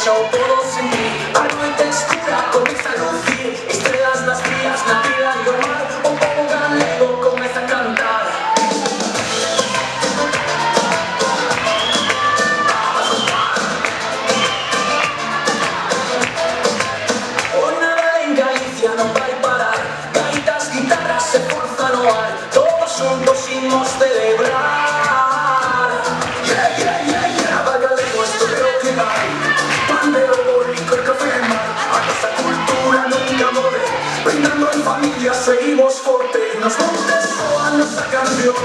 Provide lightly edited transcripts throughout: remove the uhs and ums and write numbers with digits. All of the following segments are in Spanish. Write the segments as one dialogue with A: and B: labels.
A: hecho todo sin ti. Algo de textura comienza a lucir, estrellas las vías, la vida y el mar. Un poco galego comienza a cantar. Hoy nada en Galicia no va a parar, gaitas, guitarras se forzan no hay, todos juntos imos celebrar. Brindando en familia seguimos fuerte, nos montes a nuestra canción,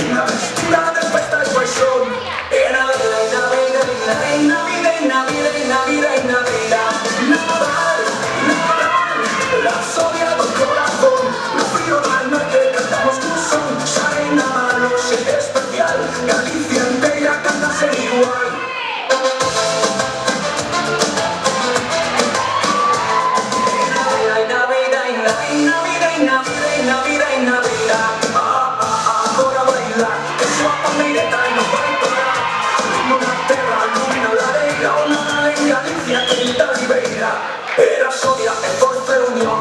A: una vestura de festa y paixón. En Navidad, en Navidad, en Navidad, en Navidad, en Navidad, Nadal, Nadal, la sodia do corazón, no frío da noite cantamos un son, xa en Nadal noche especial, Galicia entera cántase igual. Agora bailar, que soa pandeireta e non vai parar. Ritmo na terra, lumina a lareira, o Nadal en Galicia, quinta ribeira. Era Soria e forte unión,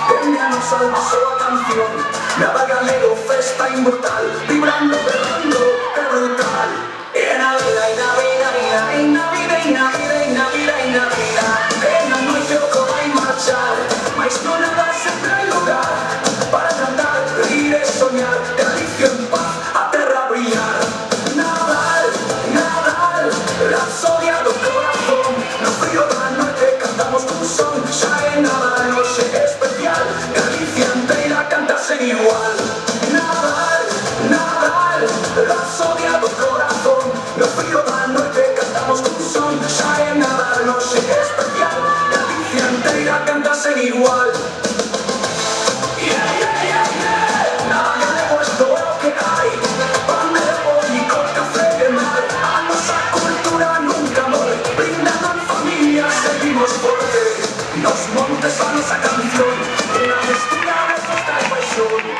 A: dende a nos alma soa canción. Nada galego, festa inmortal, vibrando, berrando, é brutal. E Navidad, e Navidad, e Navidad, e Navidad, e Navidad, e Navidad. E na noite o que vai marchar, mais non nada sempre hai lugar para cantar, rir e soñar, Galicia en paz, a terra brillar. Nadal, Nadal, la sodia do corazón, no frío da noite cantamos un son, xa é Nadal noche especial, Galicia inteira cántase igual. Nadal, Nadal, la sodia do corazón, no frío da noite cantamos un son, xa é Nadal noche especial, Galicia inteira cántase igual. Seguimos fuerte, nos montes a nuestra canción, una vestura de festa y paixón.